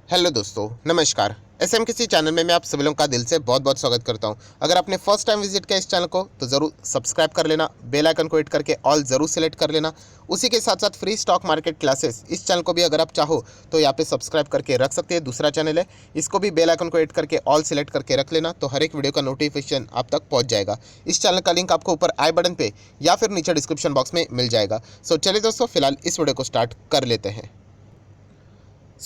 Hello दोस्तों, नमस्कार। SM किसी चैनल में मैं आप सभी लोगों का दिल से बहुत बहुत स्वागत करता हूं। अगर आपने फर्स्ट टाइम विजिट किया इस चैनल को तो ज़रूर सब्सक्राइब कर लेना, बेल आइकन को हिट करके ऑल ज़रूर सेलेक्ट कर लेना। उसी के साथ साथ फ्री स्टॉक मार्केट क्लासेस इस चैनल को भी अगर आप चाहो तो यहाँ पे सब्सक्राइब करके रख सकते हैं। दूसरा चैनल है, इसको भी बेल आइकन को हिट करके ऑल सेलेक्ट करके रख लेना, तो हर एक वीडियो का नोटिफिकेशन आप तक पहुँच जाएगा। इस चैनल का लिंक आपको ऊपर आई बटन पे या फिर नीचे डिस्क्रिप्शन बॉक्स में मिल जाएगा। सो चलिए दोस्तों, फिलहाल इस वीडियो को स्टार्ट कर लेते हैं।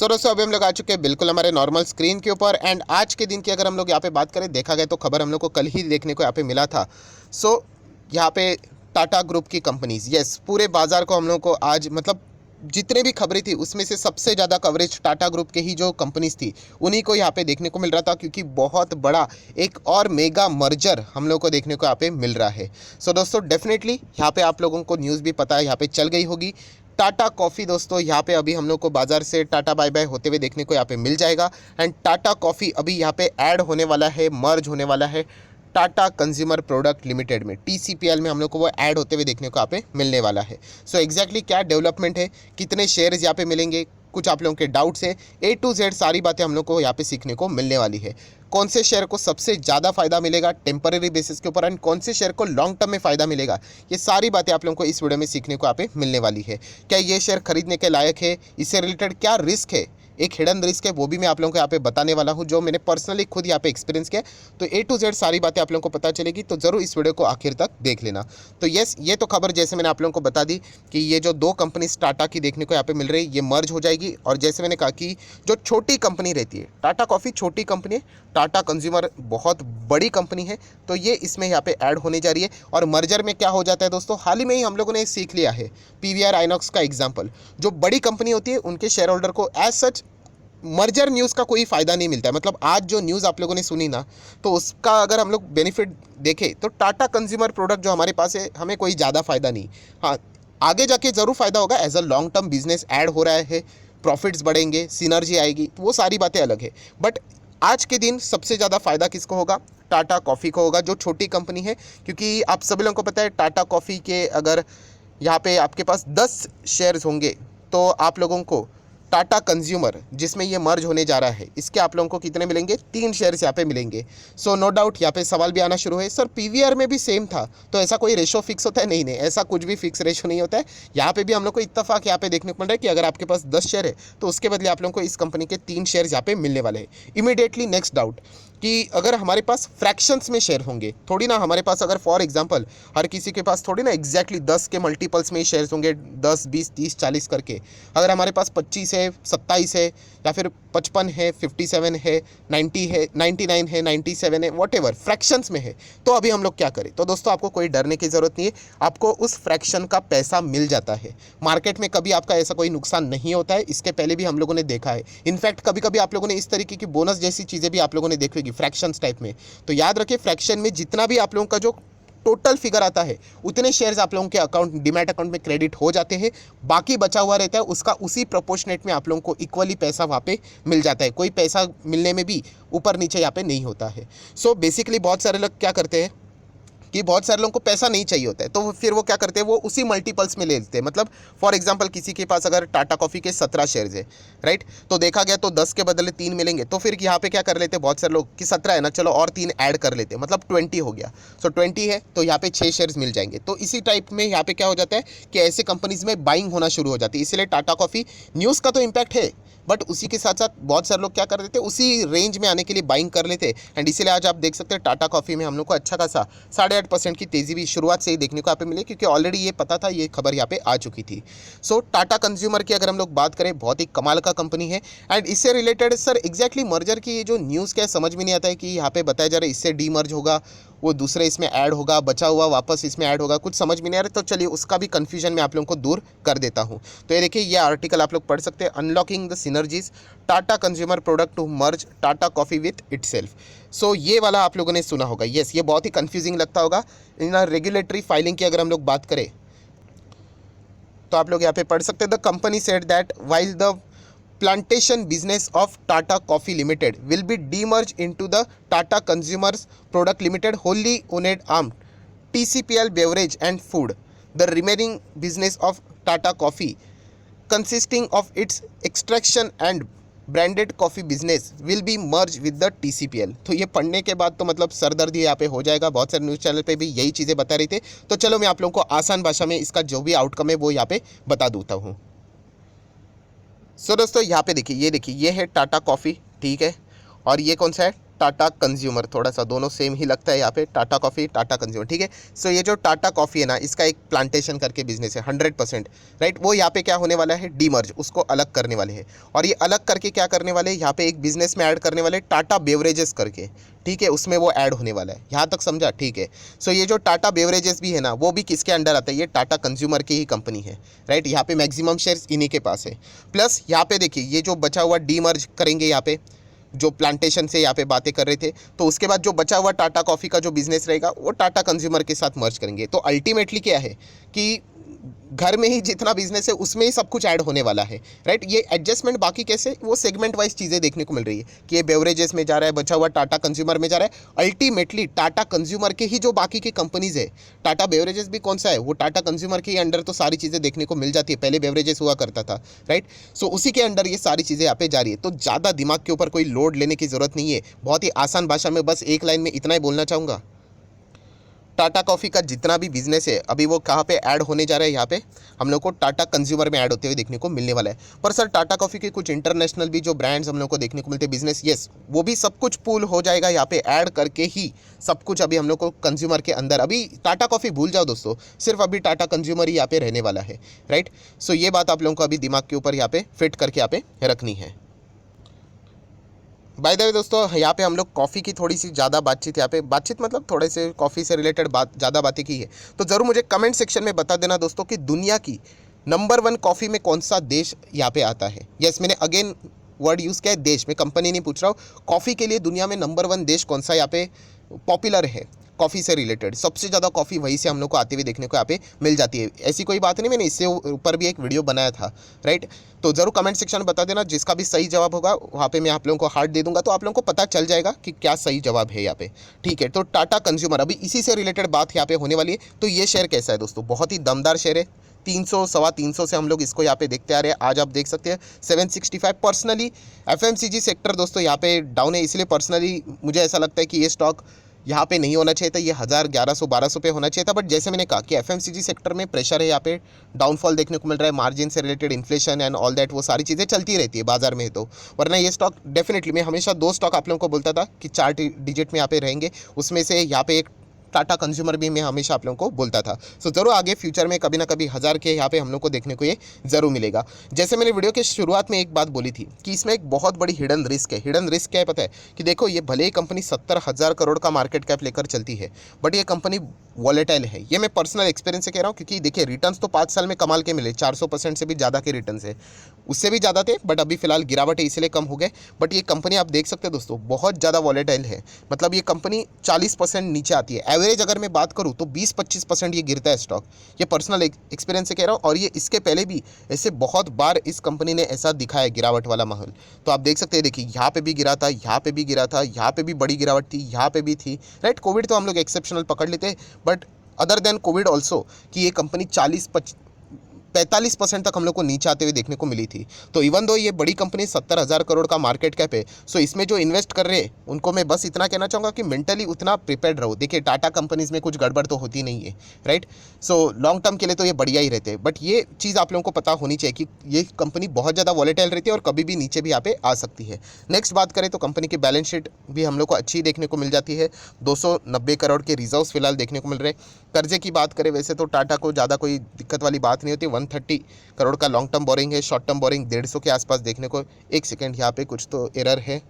दोस्तों अभी हम लोग आ चुके हैं बिल्कुल हमारे नॉर्मल स्क्रीन के ऊपर। एंड आज के दिन की अगर हम लोग यहाँ पे बात करें, देखा गया तो खबर हम लोग को कल ही देखने को यहाँ पे मिला था। सो यहाँ पे टाटा ग्रुप की कंपनीज, यस, पूरे बाजार को हम लोग को आज मतलब जितने भी खबरें थी उसमें से सबसे ज़्यादा कवरेज टाटा ग्रुप के ही जो कंपनीज थी उन्हीं को यहाँ पे देखने को मिल रहा था, क्योंकि बहुत बड़ा एक और मेगा मर्जर हम लोग को देखने को यहाँ पे मिल रहा है। सो दोस्तों डेफिनेटली यहाँ पे आप लोगों को न्यूज़ भी पता है, यहाँ पे चल गई होगी। टाटा कॉफ़ी दोस्तों यहाँ पे अभी हम लोग को बाज़ार से टाटा बाय बाय होते हुए देखने को यहाँ पे मिल जाएगा। एंड टाटा कॉफ़ी अभी यहाँ पे ऐड होने वाला है, मर्ज होने वाला है टाटा कंज्यूमर प्रोडक्ट लिमिटेड में, टीसीपीएल में हम लोग को वो ऐड होते हुए देखने को यहाँ पे मिलने वाला है। सो एग्जैक्टली क्या डेवलपमेंट है, कितने शेयर्स यहाँ पे मिलेंगे, कुछ आप लोगों के डाउट्स है, ए टू जेड सारी बातें हम लोग को यहाँ पे सीखने को मिलने वाली है। कौन से शेयर को सबसे ज़्यादा फायदा मिलेगा टेम्पररी बेसिस के ऊपर, एंड कौन से शेयर को लॉन्ग टर्म में फ़ायदा मिलेगा, ये सारी बातें आप लोगों को इस वीडियो में सीखने को यहाँ पे मिलने वाली है। क्या ये शेयर खरीदने के लायक है, इससे रिलेटेड क्या रिस्क है, एक हिडन रिस्क है, वो भी मैं आप लोगों को यहाँ पे बताने वाला हूँ, जो मैंने पर्सनली खुद यहाँ पे एक्सपीरियंस किया। तो ए टू जेड सारी बातें आप लोगों को पता चलेगी, तो ज़रूर इस वीडियो को आखिर तक देख लेना। तो यस, ये तो खबर जैसे मैंने आप लोगों को बता दी कि ये जो दो कंपनी टाटा की देखने को यहाँ पे मिल रही है, ये मर्ज हो जाएगी। और जैसे मैंने कहा कि जो छोटी कंपनी रहती है, टाटा कॉफ़ी छोटी कंपनी है, टाटा कंज्यूमर बहुत बड़ी कंपनी है, तो ये इसमें यहाँ पे ऐड होने जा रही है। और मर्जर में क्या हो जाता है दोस्तों, हाल ही में ही हम लोगों ने सीख लिया है, पीवीआर आइनॉक्स का एग्जाम्पल। जो बड़ी कंपनी होती है उनके शेयर होल्डर को एज सच मर्जर न्यूज़ का कोई फ़ायदा नहीं मिलता है। मतलब आज जो न्यूज़ आप लोगों ने सुनी ना, तो उसका अगर हम लोग बेनिफिट देखें तो टाटा कंज्यूमर प्रोडक्ट जो हमारे पास है, हमें कोई ज़्यादा फ़ायदा नहीं। हाँ, आगे जाके ज़रूर फ़ायदा होगा, as a long term business add हो रहा है, प्रॉफिट्स बढ़ेंगे, सिनर्जी आएगी, तो वो सारी बातें अलग है। बट आज के दिन सबसे ज़्यादा फ़ायदा किसको होगा, टाटा कॉफ़ी को होगा, जो छोटी कंपनी है। क्योंकि आप सभी लोगों को पता है टाटा कॉफ़ी के अगर यहाँ पे आपके पास 10 शेयर्स होंगे तो आप लोगों को टाटा कंज्यूमर जिसमें ये मर्ज होने जा रहा है, इसके आप लोगों को कितने मिलेंगे, 3 शेयर्स यहाँ पे मिलेंगे। सो नो डाउट यहाँ पे सवाल भी आना शुरू है, सर पीवीआर में भी सेम था तो ऐसा कोई रेशो फिक्स होता है? नहीं नहीं, ऐसा कुछ भी फिक्स रेशो नहीं होता है। यहाँ पे भी हम लोग को इत्तफाक यहाँ पे देखने को मिल रहा है कि अगर आपके पास 10 शेयर है तो उसके बदले आप लोगों को इस कंपनी के 3 शेयर यहाँ पे मिलने वाले हैं। इमीडिएटली नेक्स्ट डाउट कि अगर हमारे पास फ्रैक्शंस में शेयर होंगे, थोड़ी ना हमारे पास, अगर फॉर एग्जांपल हर किसी के पास थोड़ी ना एग्जैक्टली 10 के मल्टीपल्स में ही शेयर्स होंगे, 10 20 30 40 करके। अगर हमारे पास 25 है, 27 है, या फिर 55 है, 57 है, 90 है, 99 है, 97 है, वॉट एवर फ्रैक्शंस में है, तो अभी हम लोग क्या करें? तो दोस्तों आपको कोई डरने की ज़रूरत नहीं है, आपको उस फ्रैक्शन का पैसा मिल जाता है। मार्केट में कभी आपका ऐसा कोई नुकसान नहीं होता है, इसके पहले भी हम लोगों ने देखा है। इनफैक्ट कभी कभी आप लोगों ने इस तरीके की बोनस जैसी चीज़ें भी आप लोगों ने देखी होगी फ्रैक्शंस टाइप में। तो याद रखिए, फ्रैक्शन में जितना भी आप लोगों का जो टोटल फिगर आता है, उतने शेयर्स आप लोगों के अकाउंट, डीमैट अकाउंट में क्रेडिट हो जाते हैं। बाकी बचा हुआ रहता है, उसका उसी प्रोपोर्शनेट में आप लोगों को इक्वली पैसा वहाँ पे मिल जाता है। कोई पैसा मिलने में भी ऊपर नीचे यहाँ पे नहीं होता है। सो बेसिकली बहुत सारे लोग क्या करते हैं कि बहुत सारे लोगों को पैसा नहीं चाहिए होता है, तो फिर वो क्या करते हैं, वो उसी मल्टीपल्स में ले लेते हैं। मतलब फॉर एग्जांपल किसी के पास अगर टाटा कॉफ़ी के 17 शेयर्स है, राइट, तो देखा गया तो 10 के बदले 3 मिलेंगे, तो फिर यहाँ पे क्या कर लेते हैं बहुत सारे लोग कि 17 है ना, चलो और 3 ऐड कर लेते हैं, मतलब 20 हो गया। सो 20 है तो यहाँ पे 6 शेयर्स मिल जाएंगे। तो इसी टाइप में यहाँ पे क्या हो जाता है कि ऐसे कंपनीज में बाइंग होना शुरू हो जाती है। इसलिए टाटा कॉफ़ी न्यूज़ का तो इम्पैक्ट है, बट उसी के साथ साथ बहुत सारे लोग क्या कर देते हैं, उसी रेंज में आने के लिए बाइंग कर लेते हैं। एंड इसीलिए आज आप देख सकते हैं टाटा कॉफ़ी में हम लोग को अच्छा खासा 8.5% की तेज़ी भी शुरुआत से ही देखने को यहाँ पे मिली, क्योंकि ऑलरेडी ये पता था, ये खबर यहाँ पे आ चुकी थी। सो टाटा कंज्यूमर की अगर हम लोग बात करें, बहुत ही कमाल का कंपनी है। एंड इससे रिलेटेड सर एग्जैक्टली मर्जर की ये जो न्यूज़ क्या है समझ में नहीं आता है कि यहाँ पे बताया जा रहा है इससे डीमर्ज होगा, वो दूसरे इसमें ऐड होगा, बचा हुआ वापस इसमें ऐड होगा, कुछ समझ में नहीं आ रहा। तो चलिए उसका भी कन्फ्यूजन मैं आप लोगों को दूर कर देता हूँ। तो ये देखिए, ये आर्टिकल आप लोग पढ़ सकते हैं, unlocking the synergies Tata consumer product to merge Tata coffee with itself. So ये वाला आप लोगों ने सुना होगा, यस, ये बहुत ही कन्फ्यूजिंग लगता होगा। इन रेगुलेटरी फाइलिंग की अगर हम लोग बात करें तो आप लोग यहाँ पे पढ़ सकते हैं, the company said that while the plantation business of Tata Coffee Limited will be demerged into the Tata Consumers Product Limited wholly owned arm TCPL Beverage and Food. The remaining business of Tata Coffee consisting of its extraction and branded coffee business will be merge with the TCPL। तो ये पढ़ने के बाद तो मतलब सरदर्दी यहाँ पे हो जाएगा। बहुत सारे न्यूज़ चैनल पे भी यही चीज़ें बता रहे थे। तो चलो मैं आप लोगों को आसान भाषा में इसका जो भी आउटकम है वो यहाँ पे बता देता हूँ। सो दोस्तों यहाँ पे देखिए, ये देखिए, ये है टाटा कॉफ़ी, ठीक है, और ये कौन सा है, टाटा कंज्यूमर। थोड़ा सा दोनों सेम ही लगता है यहाँ पे, टाटा कॉफ़ी, टाटा कंज्यूमर, ठीक है। सो ये जो टाटा कॉफ़ी है ना, इसका एक प्लांटेशन करके बिजनेस है 100%, राइट। वो यहाँ पे क्या होने वाला है, डीमर्ज, उसको अलग करने वाले हैं। और ये अलग करके क्या करने वाले हैं, यहाँ पे एक बिजनेस में ऐड करने वाले, टाटा बेवरेजेस करके, ठीक है, उसमें वो ऐड होने वाला है। यहाँ तक समझा, ठीक है। सो ये जो टाटा बेवरेजेस भी है ना, वो भी किसके अंडर आता है, ये टाटा कंज्यूमर की ही कंपनी है, राइट। यहाँ पे मैक्सिमम शेयर्स इन्हीं के पास है। प्लस यहाँ पे देखिए, ये जो बचा हुआ डीमर्ज करेंगे, यहाँ पे जो प्लांटेशन से यहाँ पे बातें कर रहे थे, तो उसके बाद जो बचा हुआ टाटा कॉफ़ी का जो बिजनेस रहेगा वो टाटा कंज्यूमर के साथ मर्ज करेंगे। तो अल्टीमेटली क्या है कि घर में ही जितना बिजनेस है उसमें ही सब कुछ ऐड होने वाला है, राइट। ये एडजस्टमेंट बाकी कैसे, वो सेगमेंट वाइज चीज़ें देखने को मिल रही है कि ये बेवरेजेस में जा रहा है, बचा हुआ टाटा कंज्यूमर में जा रहा है। अल्टीमेटली टाटा कंज्यूमर के ही जो बाकी की कंपनीज है, टाटा बेवरेजेस भी कौन सा है, वो टाटा कंज्यूमर के अंडर तो सारी चीज़ें देखने को मिल जाती है। पहले बेवरेजेस हुआ करता था, राइट। सो उसी के अंडर ये सारी चीज़ें यहाँ पे जा रही है। तो ज़्यादा दिमाग के ऊपर कोई लोड लेने की ज़रूरत नहीं है। बहुत ही आसान भाषा में बस एक लाइन में इतना ही बोलना चाहूँगा, टाटा कॉफ़ी का जितना भी बिजनेस है अभी वो कहाँ पे ऐड होने जा रहा है, यहाँ पे हम लोग को टाटा कंज्यूमर में ऐड होते हुए देखने को मिलने वाला है। पर सर टाटा कॉफ़ी के कुछ इंटरनेशनल भी जो ब्रांड्स हम लोग को देखने को मिलते हैं बिजनेस, यस, वो भी सब कुछ पूल हो जाएगा यहाँ पे ऐड करके ही सब कुछ। अभी हम लोग को कंज्यूमर के अंदर, अभी टाटा कॉफ़ी भूल जाओ दोस्तों, सिर्फ अभी टाटा कंज्यूमर ही यहाँ पे रहने वाला है, राइट। सो ये बात आप लोगों को अभी दिमाग के ऊपर यहाँ पे फिट करके यहाँ पे रखनी है। बाय द वे दोस्तों, यहाँ पे हम लोग कॉफ़ी की थोड़ी सी ज़्यादा बातचीत, यहाँ पे बातचीत मतलब थोड़े से कॉफ़ी से रिलेटेड ज़्यादा बातें की है। तो ज़रूर मुझे कमेंट सेक्शन में बता देना दोस्तों कि दुनिया की नंबर 1 कॉफ़ी में कौन सा देश यहाँ पे आता है। यस, मैंने अगेन वर्ड यूज़ किया है, देश में, कंपनी नहीं पूछ रहा हूँ। कॉफ़ी के लिए दुनिया में नंबर 1 देश कौन सा यहाँ पे पॉपुलर है कॉफ़ी से रिलेटेड, सबसे ज़्यादा कॉफ़ी वहीं से हम लोग को आते हुए देखने को यहाँ पे मिल जाती है। ऐसी कोई बात नहीं, मैंने इससे ऊपर भी एक वीडियो बनाया था, राइट। तो ज़रूर कमेंट सेक्शन में बता देना, जिसका भी सही जवाब होगा वहाँ पे मैं आप लोगों को हार्ट दे दूंगा, तो आप लोगों को पता चल जाएगा कि क्या सही जवाब है यहाँ पे, ठीक है। तो टाटा कंज्यूमर, अभी इसी से रिलेटेड बात यहाँ पे होने वाली है। तो ये शेयर कैसा है दोस्तों, बहुत ही दमदार शेयर है। 300 सवा 300 से हम लोग इसको यहाँ पे देखते आ रहे हैं। आज आप देख सकते हैं 765। पर्सनली FMCG सेक्टर दोस्तों यहाँ पे डाउन है, इसलिए पर्सनली मुझे ऐसा लगता है कि ये स्टॉक यहाँ पे नहीं होना चाहिए था, ये 1000 1100 1200 पे होना चाहिए था। बट जैसे मैंने कहा कि FMCG सेक्टर में प्रेशर है, यहाँ पे डाउनफॉल देखने को मिल रहा है, मार्जिन से related inflation and all that, वो सारी चीज़ें चलती रहती है बाजार में। तो वरना ये स्टॉक डेफिनेटली, मैं हमेशा 2 स्टॉक आप लोगों को बोलता था कि 4 डिजिट में यहाँ पे रहेंगे, उसमें से यहाँ पे एक टाटा कंज्यूमर भी मैं हमेशा आप लोगों को बोलता था। सो ज़रूर आगे फ्यूचर में कभी ना कभी 1000 के यहाँ पे हम लोग को देखने को ये ज़रूर मिलेगा। जैसे मैंने वीडियो के शुरुआत में एक बात बोली थी कि इसमें एक बहुत बड़ी हिडन रिस्क है। हिडन रिस्क क्या है पता है, कि देखो ये भले ही कंपनी 70,000 करोड़ का मार्केट कैप लेकर चलती है, बट ये कंपनी वॉलेटाइल है। ये मैं पर्सनल एक्सपीरियंस से कह रहा हूँ, क्योंकि देखिए रिटर्न्स तो 5 साल में कमाल के मिले, 400% से भी ज़्यादा के रिटर्न्स है, उससे भी ज़्यादा थे, बट अभी फिलहाल गिरावट है इसलिए कम हो गए। बट ये कंपनी आप देख सकते हैं दोस्तों, बहुत ज़्यादा वॉलेटाइल है। मतलब ये कंपनी 40% नीचे आती है, एवरेज अगर मैं बात करूँ तो 20-25% ये गिरता है स्टॉक। ये पर्सनल एक्सपीरियंस से कह रहा हूँ, और ये इसके पहले भी ऐसे बहुत बार इस कंपनी ने ऐसा दिखाया गिरावट वाला माहौल। तो आप देख सकते हैं, देखिए यहाँ पे भी गिरा था, यहाँ पे भी गिरा था, यहाँ पे भी बड़ी गिरावट थी, यहाँ पे भी थी, राइट। कोविड तो हम लोग एक्सेप्शनल पकड़ लेते हैं, but other than Covid also कि ये कंपनी 45% तक हम लोग को नीचे आते हुए देखने को मिली थी। तो इवन दो ये बड़ी कंपनी 70,000 करोड़ का मार्केट कैप है, सो इसमें जो इन्वेस्ट कर रहे हैं उनको मैं बस इतना कहना चाहूँगा कि मेंटली उतना प्रिपेयर्ड रहो। देखिए टाटा कंपनीज में कुछ गड़बड़ तो होती नहीं है, राइट। सो लॉन्ग टर्म के लिए तो ये बढ़िया ही रहते हैं, बट ये चीज़ आप लोगों को पता होनी चाहिए कि ये कंपनी बहुत ज़्यादा वॉलेटाइल रहती है और कभी भी नीचे भी यहाँ पे आ सकती है। नेक्स्ट बात करें तो कंपनी की बैलेंस शीट भी हम लोग को अच्छी देखने को मिल जाती है। 290 करोड़ के रिजर्व्स फिलहाल देखने को मिल रहे हैं। कर्जे की बात करें वैसे तो टाटा को ज़्यादा कोई दिक्कत वाली बात नहीं होती। 130 करोड़ का लॉन्ग टर्म बोरिंग है, शॉर्ट टर्म बोरिंग 150 के आसपास देखने को। एक सेकेंड, यहाँ पे कुछ तो एरर है,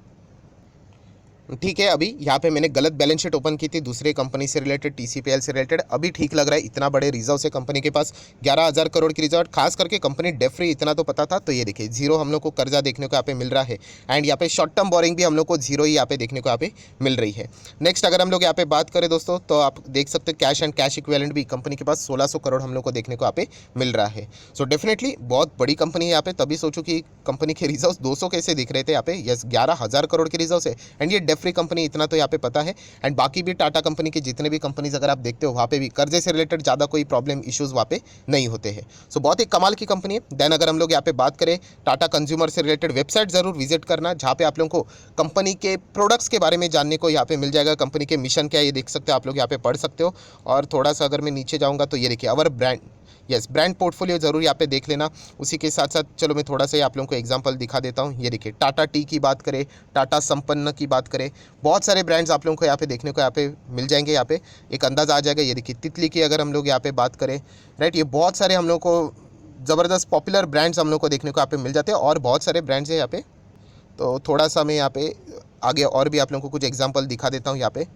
ठीक है। अभी यहाँ पे मैंने गलत बैलेंस शीट ओपन की थी दूसरे कंपनी से रिलेटेड, TCPL से रिलेटेड। अभी ठीक लग रहा है, इतना बड़े रिजर्व से कंपनी के पास 11,000 करोड़ की रिजर्व, खास करके कंपनी डेट फ्री, इतना तो पता था। तो ये देखिए जीरो हम लोग को कर्जा देखने को यहाँ पे मिल रहा है, एंड यहाँ पे शॉर्ट टर्म बोरिंग भी हम लोग को जीरो ही यहाँ पे देखने को यहाँ पे मिल रही है। नेक्स्ट अगर हम लोग यहाँ पे बात करें दोस्तों, तो आप देख सकते हैं कैश एंड कैश इक्विवेलेंट भी कंपनी के पास 1600 करोड़ हम लोग को देखने को यहाँ पे मिल रहा है। सो डेफिनेटली बहुत बड़ी कंपनी है यहाँ पे। तभी सोचो कि कंपनी के रिजर्व 200 कैसे दिख रहे थे यहाँ पे, यस 11,000 करोड़ के रिजर्व है, एंड ये केयरफ्री कंपनी, इतना तो यहाँ पे पता है। एंड बाकी भी टाटा कंपनी के जितने भी कंपनीज अगर आप देखते हो वहाँ पे भी कर्जे से रिलेटेड ज़्यादा कोई प्रॉब्लम इश्यूज़ वहाँ पे नहीं होते हैं। सो बहुत ही कमाल की कंपनी है। देन अगर हम लोग यहाँ पे बात करें टाटा कंज्यूमर से रिलेटेड, वेबसाइट ज़रूर विजिट करना, जहाँ पे आप लोगों को कंपनी के प्रोडक्ट्स के बारे में जानने को यहाँ पे मिल जाएगा। कंपनी के मिशन क्या है ये देख सकते हो, आप लोग यहाँ पे पढ़ सकते हो। और थोड़ा सा अगर मैं नीचे जाऊँगा तो ये देखिए अवर ब्रांड, यस ब्रांड पोर्टफोलियो ज़रूर यहाँ पे देख लेना। उसी के साथ साथ चलो मैं थोड़ा सा आप लोगों को एग्जांपल दिखा देता हूँ। ये देखिए टाटा टी की बात करें, टाटा संपन्न की बात करें, बहुत सारे ब्रांड्स आप लोगों को यहाँ पे देखने को यहाँ पे मिल जाएंगे। यहाँ पे एक अंदाज़ा आ जाएगा। ये देखिए तितली की अगर हम लोग यहाँ पे बात करें, राइट, ये बहुत सारे हम लोग को ज़बरदस्त पॉपुलर ब्रांड्स हम लोग को देखने को यहाँ पे मिल जाते हैं और बहुत सारे ब्रांड्स हैं यहाँ पे। तो थोड़ा सा मैं यहाँ पे आगे और भी आप लोगों को कुछ एग्जाम्पल दिखा देता हूँ यहाँ पे।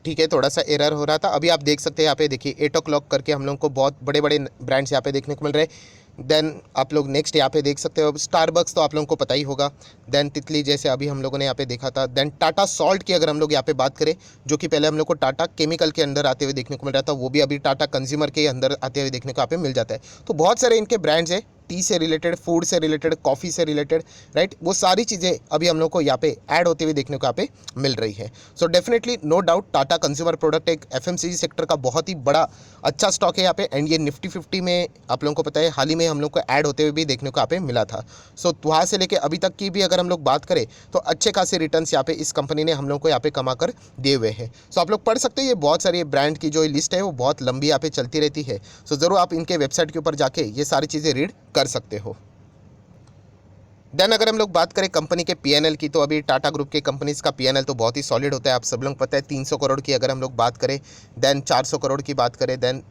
ठीक है, थोड़ा सा एरर हो रहा था। अभी आप देख सकते हैं यहाँ पे देखिए 8 o'clock करके हम लोग को बहुत बड़े बड़े ब्रांड्स यहाँ पे देखने को मिल रहे हैं। देन आप लोग नेक्स्ट यहाँ पे देख सकते हो स्टारबक्स, तो आप लोगों को पता ही होगा। देन तितली जैसे अभी हम लोगों ने यहाँ पे देखा था। देन टाटा सॉल्ट की अगर हम लोग यहाँ पे बात करें, जो कि पहले हम लोग को टाटा केमिकल के अंदर आते हुए देखने को मिल रहा था, वो भी अभी टाटा कंज्यूमर के अंदर आते हुए देखने को यहाँ पे मिल जाता है। तो बहुत सारे इनके ब्रांड्स हैं, टी से रिलेटेड, फूड से रिलेटेड, कॉफ़ी से रिलेटेड, राइट, वो सारी चीज़ें अभी हम लोग को यहाँ पे ऐड होते हुए देखने को यहाँ पे मिल रही है। So definitely no doubt Tata consumer product एक एफएमसीजी सेक्टर का बहुत ही बड़ा अच्छा स्टॉक है यहाँ पे। एंड ये निफ्टी 50 में आप लोगों को पता है हाल ही में हम लोग को ऐड होते हुए भी देखने को यहाँ पे मिला था। सो वहाँ से लेके अभी तक की भी अगर हम लोग बात करें तो अच्छे खासे रिटर्न्स यहाँ पे इस कंपनी ने हम लोग को यहाँ पे कमा कर दिए हुए हैं। सो आप लोग पढ़ सकते हो, ये बहुत सारी ब्रांड की जो लिस्ट है वो बहुत लंबी यहाँ पे चलती रहती है। सो ज़रूर आप इनके वेबसाइट के ऊपर जाके ये सारी चीज़ें रीड कर सकते हो। देन अगर हम लोग बात करें कंपनी के पीएनएल की, तो अभी टाटा ग्रुप के कंपनीज का पीएनएल तो बहुत ही सॉलिड होता है, आप सब लोग पता है। 300 करोड़ की अगर हम लोग बात करें, देन 400 करोड़ की बात करें, देन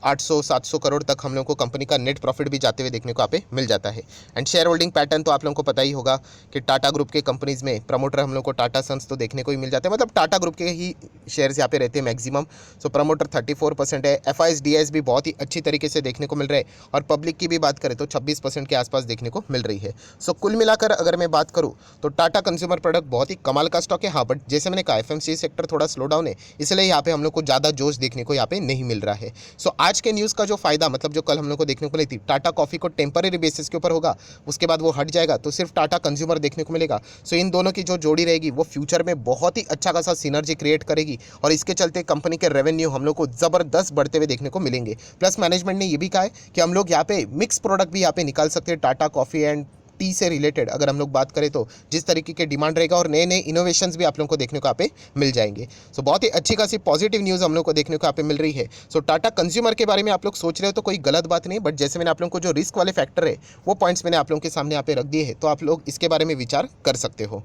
800-700 करोड़ तक हम लोग को कंपनी का नेट प्रॉफिट भी जाते हुए देखने को यहाँ पे मिल जाता है। एंड शेयर होल्डिंग पैटर्न तो आप लोगों को पता ही होगा कि टाटा ग्रुप के कंपनीज में प्रमोटर हम लोग को टाटा सन्स तो देखने को ही मिल जाते हैं, मतलब टाटा ग्रुप के ही शेयर्स यहाँ पे रहते हैं मैक्सिमम। सो प्रमोटर 34% है। एफआईएस डीआईएस भी बहुत ही अच्छी तरीके से देखने को मिल रहा है। और पब्लिक की भी बात करें तो 26% के आसपास देखने को मिल रही है। सो कुल मिलाकर अगर मैं बात करूँ तो टाटा कंज्यूमर प्रोडक्ट बहुत ही कमाल का स्टॉक है। हाँ, बट जैसे मैंने कहा एफएमसीजी सेक्टर थोड़ा स्लो डाउन है, इसलिए यहाँ पे हम लोग को ज़्यादा जोश देखने को यहाँ पे नहीं मिल रहा है। सो आज के न्यूज़ का जो फायदा, मतलब जो कल हम लोग को देखने को मिली थी, टाटा कॉफ़ी को टेम्पररी बेसिस के ऊपर होगा, उसके बाद वो हट जाएगा तो सिर्फ टाटा कंज्यूमर देखने को मिलेगा। सो इन दोनों की जो जोड़ी रहेगी वो फ्यूचर में बहुत ही अच्छा खासा सिनर्जी क्रिएट करेगी और इसके चलते कंपनी के रेवेन्यू हम लोग को ज़बरदस्त बढ़ते हुए देखने को मिलेंगे। प्लस मैनेजमेंट ने ये भी कहा है कि हम लोग यहाँ पे मिक्स प्रोडक्ट भी यहाँ पे निकाल सकते हैं टाटा कॉफ़ी एंड टी से रिलेटेड। अगर हम लोग बात करें तो जिस तरीके के डिमांड रहेगा और नए नए इनोवेशंस भी आप लोगों को देखने को यहाँ पे मिल जाएंगे। सो बहुत ही अच्छी खासी पॉजिटिव न्यूज़ हम लोग को देखने को यहाँ पे मिल रही है। सो टाटा कंज्यूमर के बारे में आप लोग सोच रहे हो तो कोई गलत बात नहीं, बट जैसे मैंने आप लोगों को जो रिस्क वाले फैक्टर है वो पॉइंट्स मैंने आप लोगों के सामने यहाँ पे रख दिए हैं, तो आप लोग इसके बारे में विचार कर सकते हो।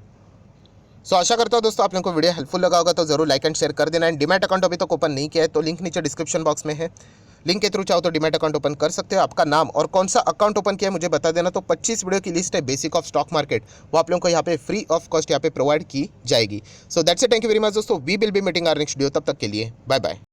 सो आशा करता हूँ दोस्तों आप लोगों को वीडियो हेल्पफुल लगा होगा, तो जरूर लाइक एंड शेयर कर देना। एंड डीमैट अकाउंट अभी तक ओपन नहीं किया है तो लिंक नीचे डिस्क्रिप्शन बॉक्स में है, लिंक के थ्रू चाहो तो डीमैट अकाउंट ओपन कर सकते हो। आपका नाम और कौन सा अकाउंट ओपन किया है मुझे बता देना। तो 25 वीडियो की लिस्ट है बेसिक ऑफ स्टॉक मार्केट, वो आप लोगों को यहाँ पे फ्री ऑफ कॉस्ट यहाँ पे प्रोवाइड की जाएगी। So that's it, thank you very much दोस्तों, we will be meeting our next video. तब तक के लिए बाय बाय।